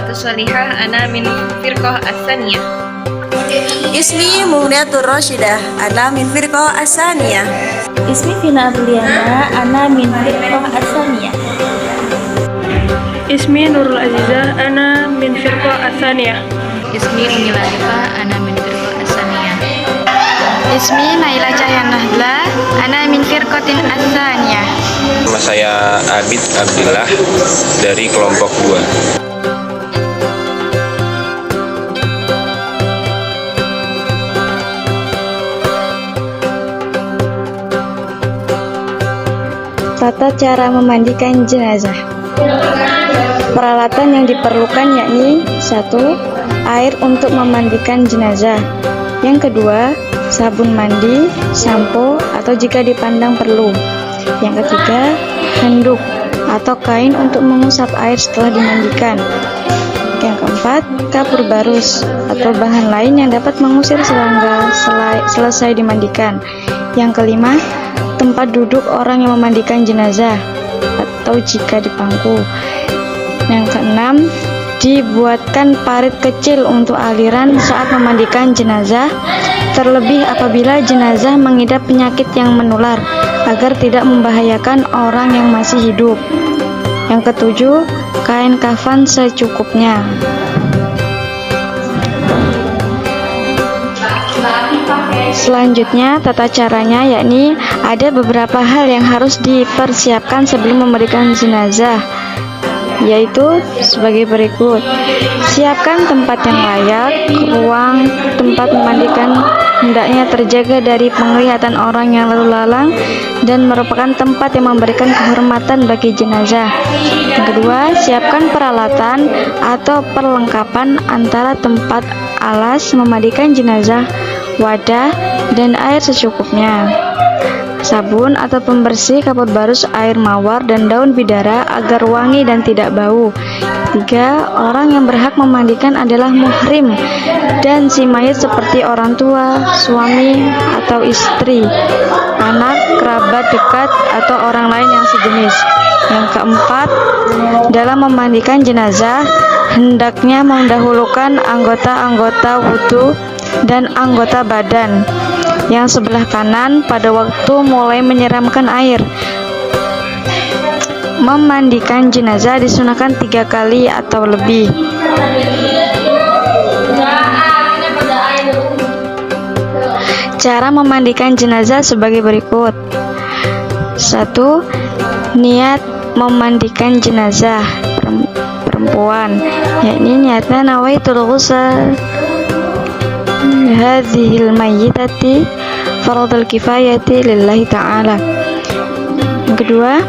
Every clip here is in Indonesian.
mar'atu sholihah ana min firqah as-saniyah. Ismi Mughniyatur Rashidah, ana min firqah as-saniyah. Ismi Vina Abliana, ana min firqah as-saniyah. Ismi Nurul Azizah, ana min firqah as-saniyah. Ismi Umi Latifa, ana min firqah as-saniyah. Ismi Naila Cahyannahla, ana min firqatin as-saniyah. Nama saya Abid Abdillah dari kelompok 2. Tata cara memandikan jenazah. Peralatan yang diperlukan yakni 1. Air untuk memandikan jenazah. Yang kedua, sabun mandi, sampo atau jika dipandang perlu. Yang ketiga, handuk atau kain untuk mengusap air setelah dimandikan. Yang keempat, kapur barus atau bahan lain yang dapat mengusir serangga selesai dimandikan. Yang kelima, tempat duduk orang yang memandikan jenazah atau jika di pangku. Yang keenam, dibuatkan parit kecil untuk aliran saat memandikan jenazah, terlebih apabila jenazah mengidap penyakit yang menular agar tidak membahayakan orang yang masih hidup. Yang ketujuh, kain kafan secukupnya. Selanjutnya, tata caranya yakni ada beberapa hal yang harus dipersiapkan sebelum memberikan jenazah, yaitu sebagai berikut. Siapkan tempat yang layak. Ruang tempat memandikan hendaknya terjaga dari penglihatan orang yang lalu lalang dan merupakan tempat yang memberikan kehormatan bagi jenazah. Yang kedua, siapkan peralatan atau perlengkapan antara tempat alas memandikan jenazah, wadah, dan air secukupnya. Sabun atau pembersih, kapur barus, air mawar, dan daun bidara agar wangi dan tidak bau. 3. Orang yang berhak memandikan adalah muhrim dan si mayit seperti orang tua, suami atau istri, anak, kerabat dekat, atau orang lain yang sejenis. Yang keempat, dalam memandikan jenazah, hendaknya mendahulukan anggota-anggota wudhu dan anggota badan yang sebelah kanan pada waktu mulai menyiramkan air. Memandikan jenazah disunahkan 3 kali atau lebih. Cara memandikan jenazah sebagai berikut. 1. Niat memandikan jenazah perempuan, yakni niatnya nawaitul ghusl hadhil mayyitati fardul kifayati lillahi ta'ala. Yang kedua,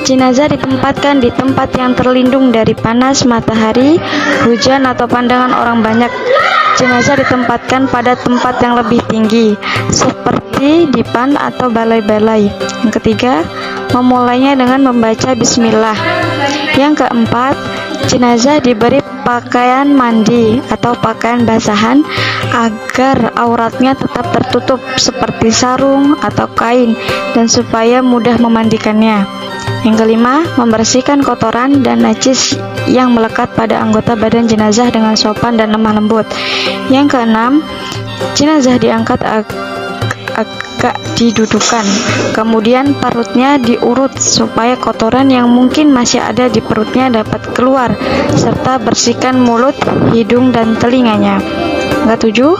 jenazah ditempatkan di tempat yang terlindung dari panas matahari, hujan, atau pandangan orang banyak. Jenazah ditempatkan pada tempat yang lebih tinggi, seperti dipan atau balai-balai. Yang ketiga, memulainya dengan membaca bismillah. Yang keempat, jenazah diberi pakaian mandi atau pakaian basahan agar auratnya tetap tertutup seperti sarung atau kain dan supaya mudah memandikannya. Yang kelima, membersihkan kotoran dan najis yang melekat pada anggota badan jenazah dengan sopan dan lemah lembut. Yang keenam, jenazah diangkat agak didudukan, kemudian perutnya diurut supaya kotoran yang mungkin masih ada di perutnya dapat keluar, serta bersihkan mulut, hidung, dan telinganya. Yang ketujuh,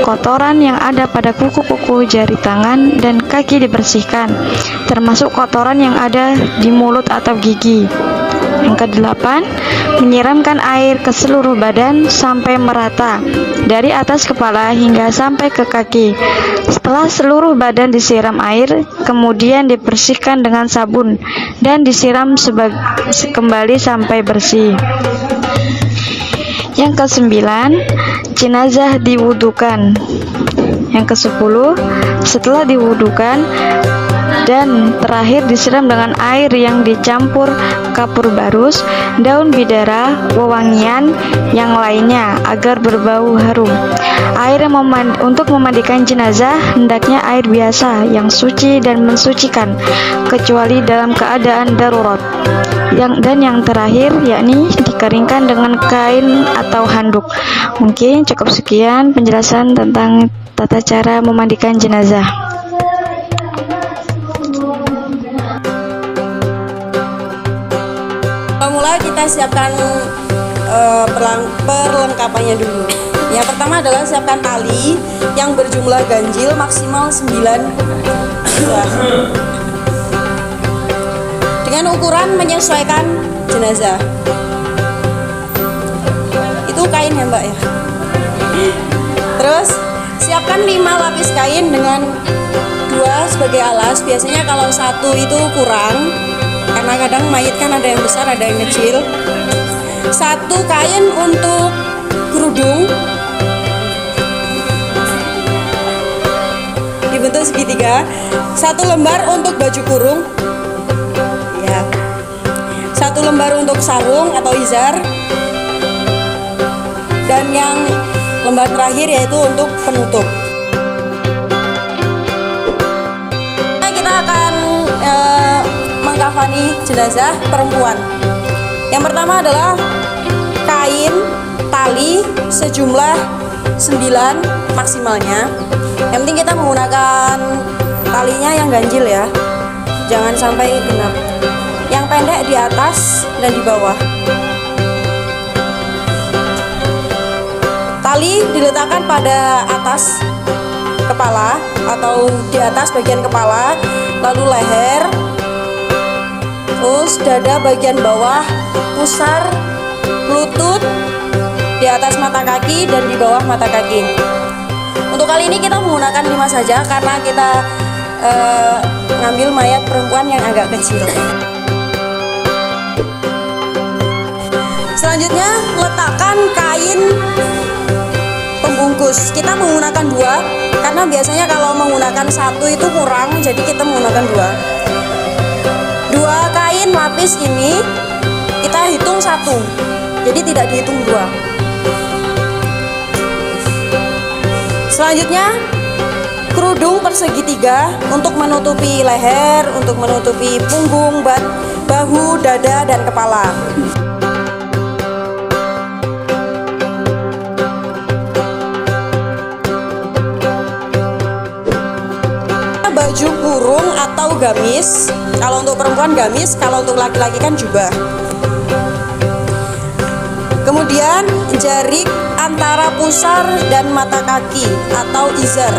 kotoran yang ada pada kuku-kuku, jari tangan, dan kaki dibersihkan, termasuk kotoran yang ada di mulut atau gigi. Yang kedelapan, menyiramkan air ke seluruh badan sampai merata, dari atas kepala hingga sampai ke kaki. Setelah seluruh badan disiram air, kemudian dibersihkan dengan sabun dan disiram kembali sampai bersih. Yang kesembilan, jenazah diwudukan. Yang ke-10, setelah diwudukan dan terakhir disiram dengan air yang dicampur kapur barus, daun bidara, wewangian yang lainnya agar berbau harum. Air yang untuk memandikan jenazah hendaknya air biasa yang suci dan mensucikan, kecuali dalam keadaan darurat. Dan yang terakhir yakni dikeringkan dengan kain atau handuk. Mungkin cukup sekian penjelasan tentang tata cara memandikan jenazah. Mulai kita siapkan perlengkapannya dulu. Yang pertama adalah siapkan tali yang berjumlah ganjil maksimal 9 buah. Dengan ukuran menyesuaikan jenazah. Itu kain ya Mbak ya. Terus siapkan 5 lapis kain dengan 2 sebagai alas. Biasanya kalau 1 itu kurang, karena kadang mayit kan ada yang besar ada yang kecil. 1 kain untuk kerudung dibentuk segitiga, 1 lembar untuk baju kurung ya, 1 lembar untuk sarung atau izar, dan yang lembar terakhir yaitu untuk penutup. Kita akan mengkafani jenazah perempuan. Yang pertama adalah kain tali sejumlah 9 maksimalnya. Yang penting kita menggunakan talinya yang ganjil ya, jangan sampai genap. Yang pendek di atas dan di bawah. Tali diletakkan pada atas kepala atau di atas bagian kepala, lalu leher, terus dada bagian bawah, pusar, lutut, di atas mata kaki dan di bawah mata kaki. Untuk kali ini kita menggunakan 5 saja karena kita ngambil mayat perempuan yang agak kecil. Selanjutnya letakkan kain pembungkus. Kita menggunakan 2 karena biasanya kalau menggunakan 1 itu kurang, jadi kita menggunakan 2. 2 kain lapis ini kita hitung 1, jadi tidak dihitung 2. Selanjutnya kerudung persegi 3 untuk menutupi leher, untuk menutupi punggung, bahu, dada, dan kepala. Baju kurung atau gamis. Kalau untuk perempuan gamis, kalau untuk laki-laki kan jubah. Kemudian jarik antara pusar dan mata kaki atau izar.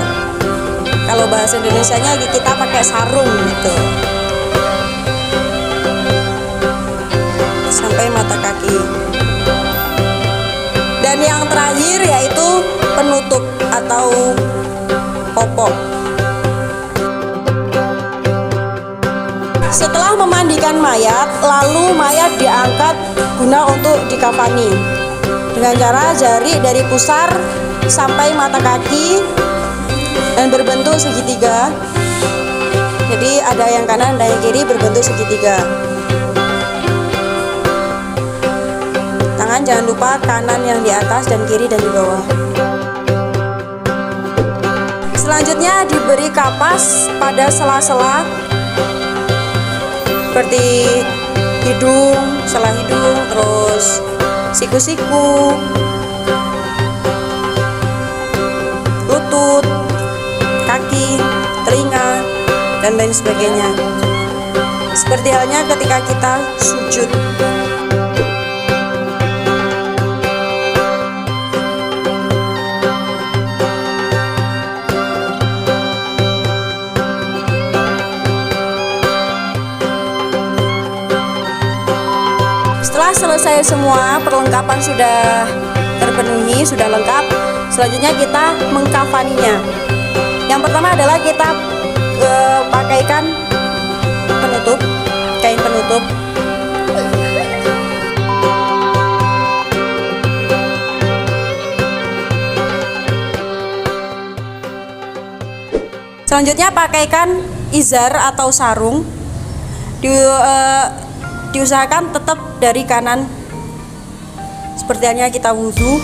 Kalau bahasa Indonesianya kita pakai sarung gitu. Sampai mata kaki. Dan yang terakhir yaitu penutup atau popok. Setelah memandikan mayat, lalu mayat diangkat guna untuk dikafani dengan cara jari dari pusar sampai mata kaki dan berbentuk segitiga. Jadi ada yang kanan dan yang kiri berbentuk segitiga. Tangan jangan lupa kanan yang di atas dan kiri dan di bawah. Selanjutnya diberi kapas pada sela-sela seperti hidung, sela hidung, terus siku-siku, lutut, kaki, telinga, dan lain sebagainya. Seperti halnya ketika kita sujud. Setelah selesai semua perlengkapan sudah terpenuhi, sudah lengkap, selanjutnya kita mengkafaninya. Yang pertama adalah kita pakaikan penutup, kain penutup. Selanjutnya pakaikan izar atau sarung. Diusahakan tetap dari kanan seperti halnya kita wudhu.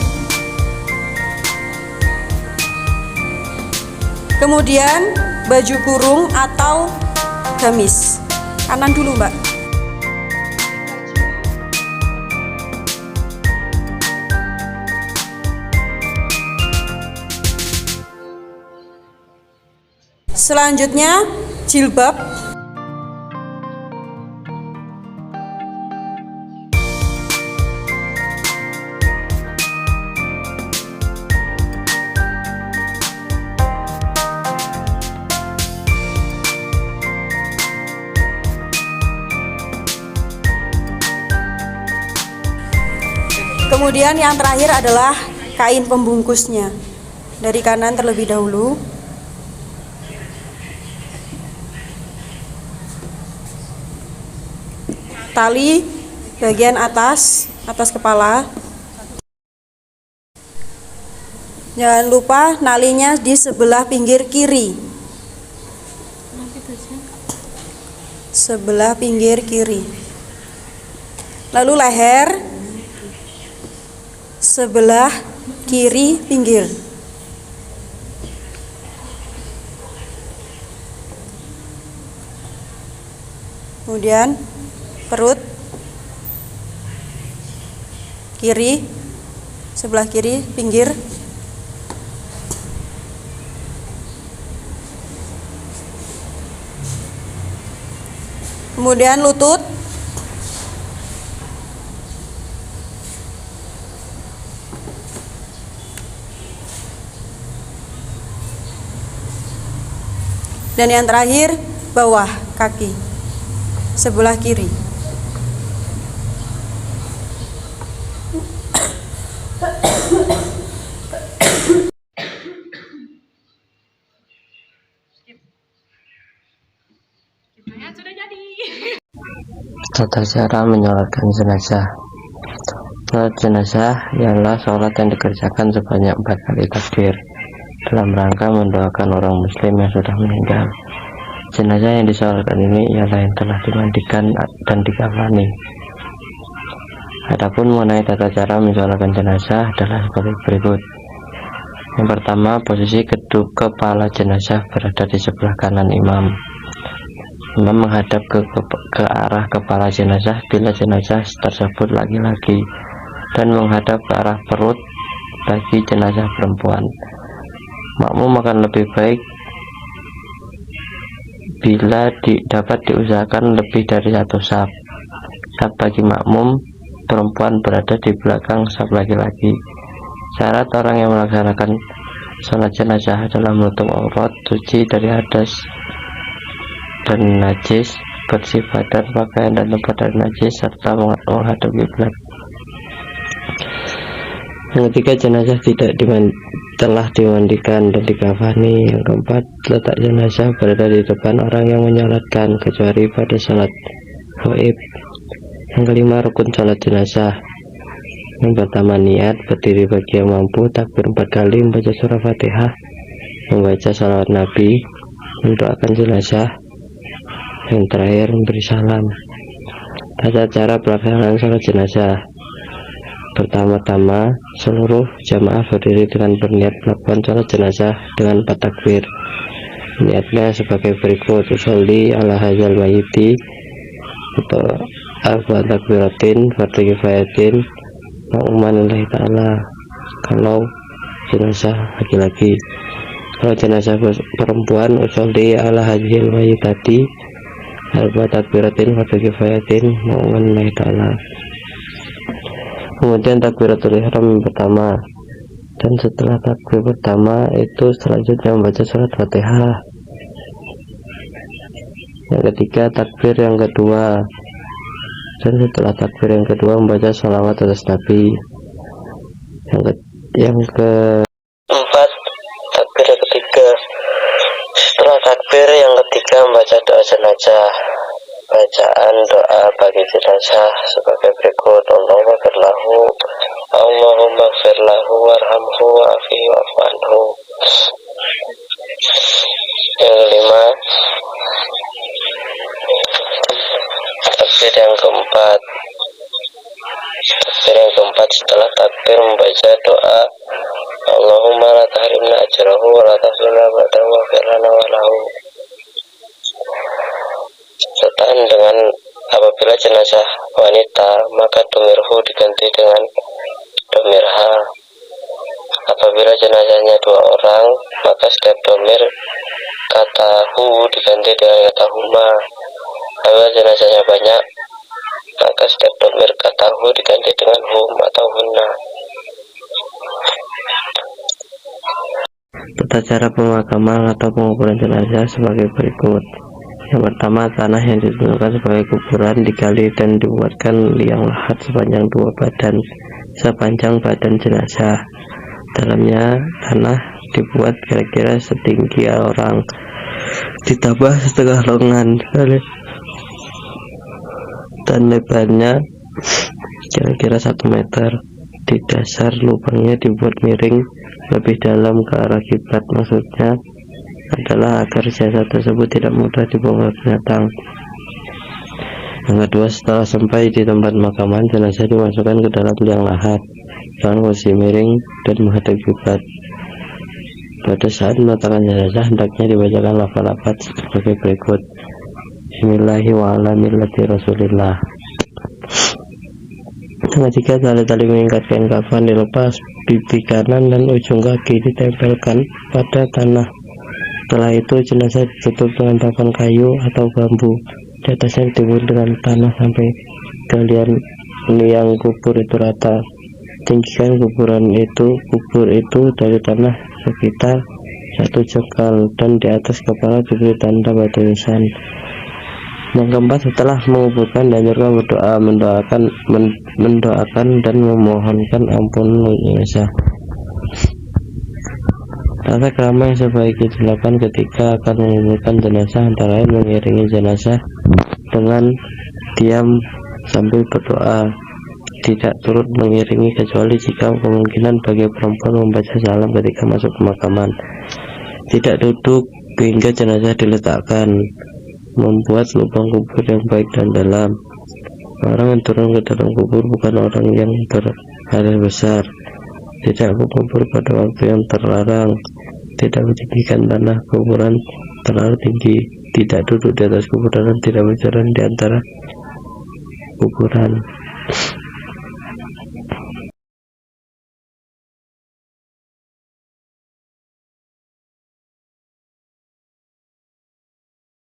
Kemudian baju kurung atau gamis. Kanan dulu, Mbak. Selanjutnya jilbab. Kemudian yang terakhir adalah kain pembungkusnya. Dari kanan terlebih dahulu. Tali bagian atas kepala. Jangan lupa nalinya di sebelah pinggir kiri. Sebelah pinggir kiri. Lalu leher sebelah kiri pinggir. Kemudian perut kiri sebelah kiri pinggir. Kemudian lutut. Dan yang terakhir bawah kaki sebelah kiri. Tata cara menyolatkan jenazah. Sholat jenazah ialah sholat yang dikerjakan sebanyak 4 kali takbir dalam rangka mendoakan orang muslim yang sudah meninggal. Jenazah yang disolatkan ini ialah yang telah dimandikan dan dikafani. Adapun mengenai tata cara mensolatkan jenazah adalah sebagai berikut. Yang pertama, posisi kepala jenazah berada di sebelah kanan imam. Imam menghadap ke arah kepala jenazah bila jenazah tersebut laki-laki, dan menghadap ke arah perut bagi jenazah perempuan. Makmum akan lebih baik bila dapat diusahakan lebih dari satu saf. Saf bagi makmum perempuan berada di belakang saf laki-laki. Syarat orang yang melaksanakan sholat jenazah adalah menutup aurat, suci dari hadas dan najis, bersih badan, pakaian dan tempat dari najis, serta menghadap kiblat. Yang ketiga, jenazah telah dimandikan dan dikafani. Yang keempat, letak jenazah berada di depan orang yang menyolatkan, kecuali pada sholat gaib. Yang kelima, rukun sholat jenazah. Yang pertama, niat, berdiri bagi yang mampu, takbir 4 kali, membaca surah Fatihah, membaca salawat Nabi, mendoakan jenazah. Yang terakhir, memberi salam. Tata cara pelaksanaan sholat jenazah. Pertama-tama, seluruh jamaah berdiri dengan berniat melakukan sholat jenazah dengan 4 takbir. Niatnya sebagai berikut: usolli ala hadzal mayyiti atau arba takbiratin fardu kifayatin ma'uman lillahi ta'ala kalau jenazah laki-laki. Kalau jenazah perempuan, usolli ala hadzal mayyitati arba takbiratin fardu kifayatin ma'uman lillahi ta'ala. Kemudian takbiratul ihram yang pertama, dan setelah takbir pertama itu selanjutnya membaca surat Fatihah. Yang ketiga, takbir yang kedua, dan setelah takbir yang kedua membaca sholawat atas Nabi. Yang keempat, takbir yang ketiga, setelah takbir yang ketiga membaca doa jenazah. Bacaan doa bagi jenazah sebagai berikut: Allahumma firlahu, Allahumma firlahu warhamhu wa'afihi wa'fu anhu. Yang kelima, takbir yang keempat. Takbir yang keempat setelah takbir membaca doa Allahumma la tahrimna ajrahu wa la tahrimna ba'dahu wa firlana wa lahu. Sertaan dengan apabila jenazah wanita maka domirhu diganti dengan domirha. Apabila jenazahnya 2 orang maka setiap domir kata hu diganti dengan kata huma. Apabila jenazahnya banyak maka setiap domir kata hu diganti dengan hum atau hunna. Tata cara pemakaman atau penguburan jenazah sebagai berikut. Yang pertama, tanah yang ditentukan sebagai kuburan digali dan dibuatkan liang lahat sepanjang 2 badan sepanjang badan jenazah. Dalamnya tanah dibuat kira-kira setinggi orang, ditambah setengah lengan dan lebarnya kira-kira 1 meter. Di dasar lubangnya dibuat miring lebih dalam ke arah kiblat. Maksudnya adalah agar jasad tersebut tidak mudah dibawa binatang. Yang kedua, setelah sampai di tempat pemakaman, jenazah dimasukkan ke dalam liang lahat dengan posisi miring dan menghadap kiblat. Pada saat meletakkan jenazah hendaknya dibacakan lafaz-lafaz sebagai berikut: Bismillahi wa ala millati Rasulillah. Yang ketiga, tali-tali mengikatkan kafan dilepas, pipi kanan dan ujung kaki ditempelkan pada tanah. Setelah itu jenazah ditutup dengan papan kayu atau bambu. Di atasnya ditimbun dengan tanah sampai liang kubur itu rata. Tinggikan kubur itu dari tanah sekitar 1 jengkal dan di atas kepala diberi tanda batu nisan. Yang keempat, setelah menguburkan dianjurkan berdoa, mendoakan dan memohonkan ampunan jenazah. Tata krama yang sebaiknya dilakukan ketika akan menguburkan jenazah antara lain mengiringi jenazah dengan diam sambil berdoa, tidak turut mengiringi kecuali jika kemungkinan bagi perempuan membaca salam ketika masuk pemakaman, tidak duduk hingga jenazah diletakkan, membuat lubang kubur yang baik dan dalam. Orang yang turun ke dalam kubur bukan orang yang berhadas besar, tidak berkumpul pada waktu yang terlarang, tidak meninggikan tanah kuburan terlalu tinggi, tidak duduk di atas kuburan dan tidak berjalan di antara kuburan.